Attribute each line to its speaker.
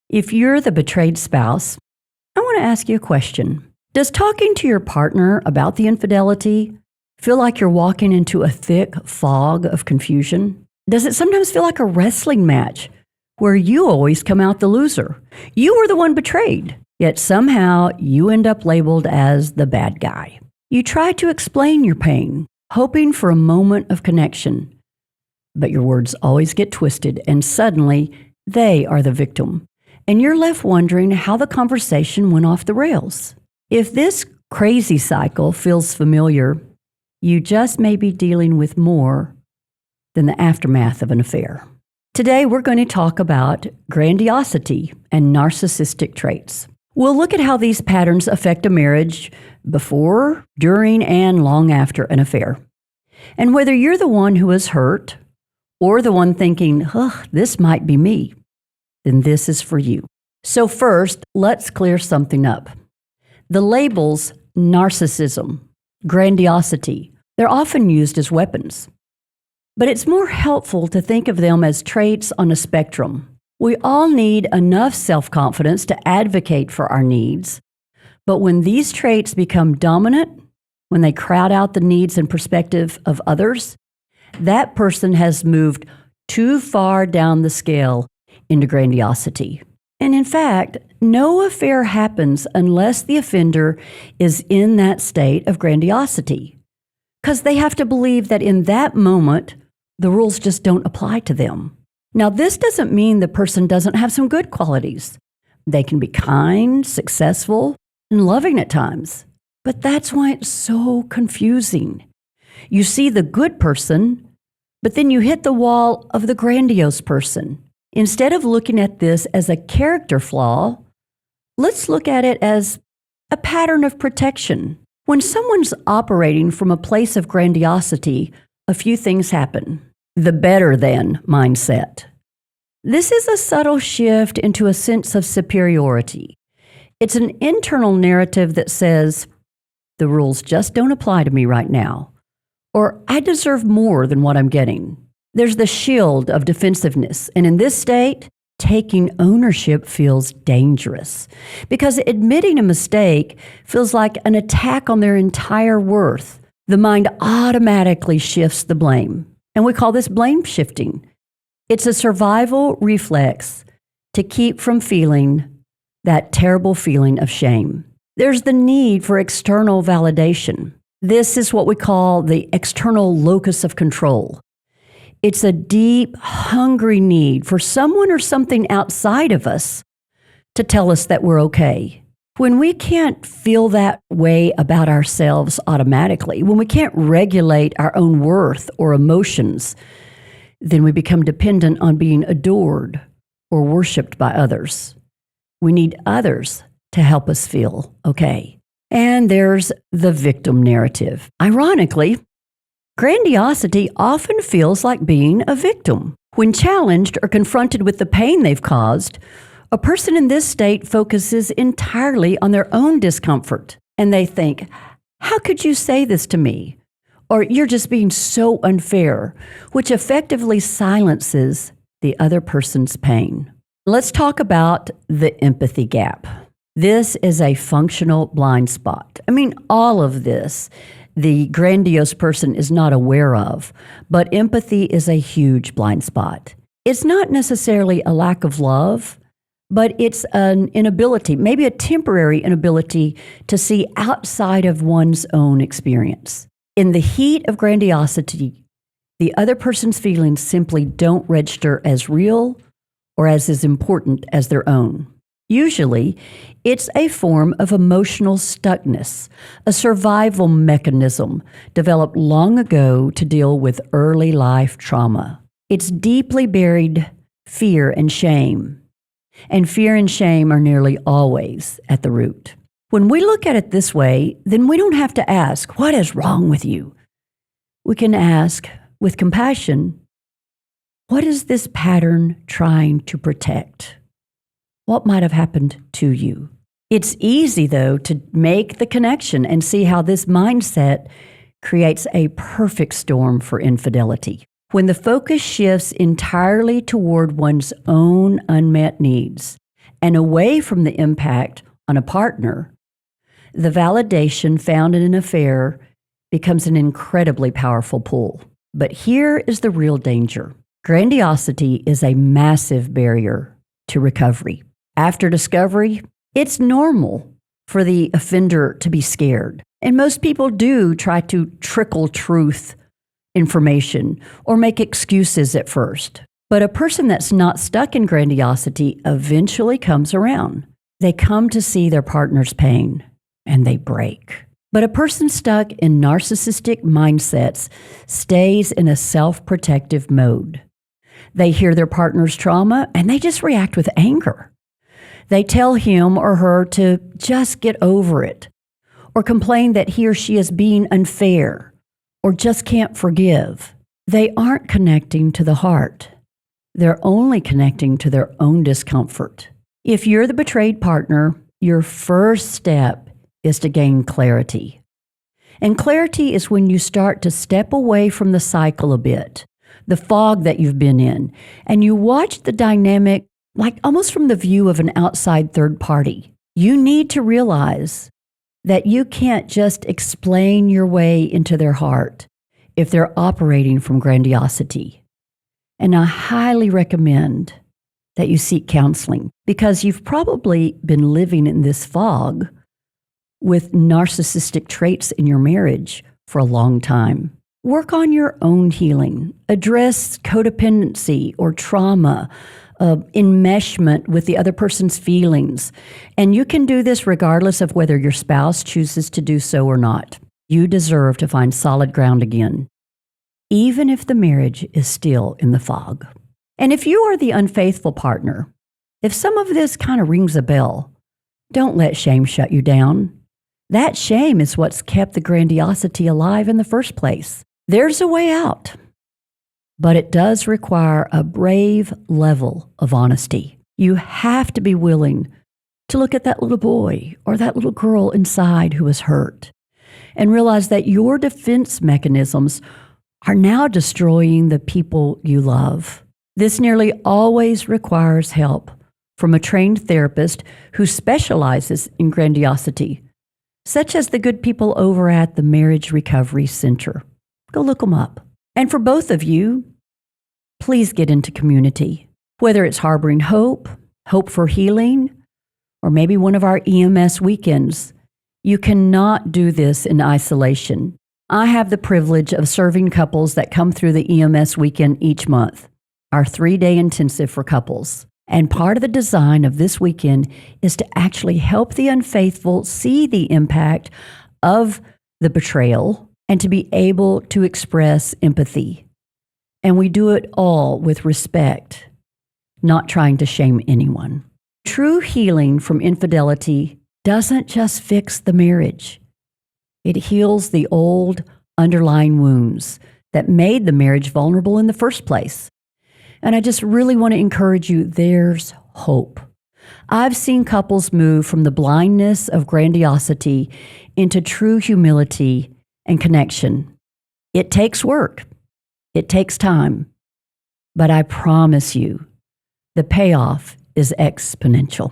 Speaker 1: If you're the betrayed spouse, I want to ask you a question. Does talking to your partner about the infidelity feel like you're walking into a thick fog of confusion? Does it sometimes feel like a wrestling match where you always come out the loser? You were the one betrayed, yet somehow you end up labeled as the bad guy. You try to explain your pain, hoping for a moment of connection, but your words always get twisted and suddenly they are the victim. And you're left wondering how the conversation went off the rails. If this crazy cycle feels familiar, you just may be dealing with more than the aftermath of an affair. Today, we're going to talk about grandiosity and narcissistic traits. We'll look at how these patterns affect a marriage before, during, and long after an affair. And whether you're the one who is hurt or the one thinking, this might be me, then this is for you. So first, let's clear something up. The labels narcissism, grandiosity, they're often used as weapons. But it's more helpful to think of them as traits on a spectrum. We all need enough self-confidence to advocate for our needs, but when these traits become dominant, when they crowd out the needs and perspective of others, that person has moved too far down the scale into grandiosity. And in fact, no affair happens unless the offender is in that state of grandiosity, because they have to believe that in that moment, the rules just don't apply to them. Now, this doesn't mean the person doesn't have some good qualities. They can be kind, successful, and loving at times. But that's why it's so confusing. You see the good person, but then you hit the wall of the grandiose person. Instead of looking at this as a character flaw, let's look at it as a pattern of protection. When someone's operating from a place of grandiosity, a few things happen. The better than mindset. This is a subtle shift into a sense of superiority. It's an internal narrative that says, the rules just don't apply to me right now, or I deserve more than what I'm getting. There's the shield of defensiveness, and in this state, taking ownership feels dangerous because admitting a mistake feels like an attack on their entire worth. The mind automatically shifts the blame. And we call this blame shifting. It's a survival reflex to keep from feeling that terrible feeling of shame. There's the need for external validation. This is what we call the external locus of control. It's a deep, hungry need for someone or something outside of us to tell us that we're okay. When we can't feel that way about ourselves automatically, when we can't regulate our own worth or emotions, then we become dependent on being adored or worshiped by others. We need others to help us feel okay. And there's the victim narrative. Ironically, grandiosity often feels like being a victim. When challenged or confronted with the pain they've caused, a person in this state focuses entirely on their own discomfort, and they think, how could you say this to me? Or you're just being so unfair, which effectively silences the other person's pain. Let's talk about the empathy gap. This is a functional blind spot. All of this, the grandiose person is not aware of, but empathy is a huge blind spot. It's not necessarily a lack of love, but it's an inability, maybe a temporary inability to see outside of one's own experience. In the heat of grandiosity, the other person's feelings simply don't register as real or as important as their own. Usually, it's a form of emotional stuckness, a survival mechanism developed long ago to deal with early life trauma. It's deeply buried fear and shame. And fear and shame are nearly always at the root. When we look at it this way, then we don't have to ask, what is wrong with you? We can ask, with compassion, what is this pattern trying to protect? What might have happened to you? It's easy, though, to make the connection and see how this mindset creates a perfect storm for infidelity. When the focus shifts entirely toward one's own unmet needs and away from the impact on a partner, the validation found in an affair becomes an incredibly powerful pull. But here is the real danger. Grandiosity is a massive barrier to recovery. After discovery, it's normal for the offender to be scared. And most people do try to trickle truth information or make excuses at first. But a person that's not stuck in grandiosity eventually comes around. They come to see their partner's pain and they break. But a person stuck in narcissistic mindsets stays in a self-protective mode. They hear their partner's trauma and they just react with anger. They tell him or her to just get over it, or complain that he or she is being unfair, or just can't forgive. They aren't connecting to the heart. They're only connecting to their own discomfort. If you're the betrayed partner, your first step is to gain clarity. And clarity is when you start to step away from the cycle a bit, the fog that you've been in, and you watch the dynamic like almost from the view of an outside third party. You need to realize that you can't just explain your way into their heart if they're operating from grandiosity. And I highly recommend that you seek counseling because you've probably been living in this fog with narcissistic traits in your marriage for a long time. Work on your own healing. Address codependency or trauma, enmeshment with the other person's feelings. And you can do this regardless of whether your spouse chooses to do so or not. You deserve to find solid ground again, even if the marriage is still in the fog. And if you are the unfaithful partner, if some of this kind of rings a bell, don't let shame shut you down. That shame is what's kept the grandiosity alive in the first place. There's a way out, but it does require a brave level of honesty. You have to be willing to look at that little boy or that little girl inside who is hurt and realize that your defense mechanisms are now destroying the people you love. This nearly always requires help from a trained therapist who specializes in grandiosity, such as the good people over at the Marriage Recovery Center. Go look them up. And for both of you, please get into community. Whether it's harboring hope, hope for healing, or maybe one of our EMS weekends, you cannot do this in isolation. I have the privilege of serving couples that come through the EMS weekend each month, our 3-day intensive for couples. And part of the design of this weekend is to actually help the unfaithful see the impact of the betrayal and to be able to express empathy. And we do it all with respect, not trying to shame anyone. True healing from infidelity doesn't just fix the marriage. It heals the old underlying wounds that made the marriage vulnerable in the first place. And I just really want to encourage you, there's hope. I've seen couples move from the blindness of grandiosity into true humility and connection. It takes work. It takes time. But I promise you, the payoff is exponential.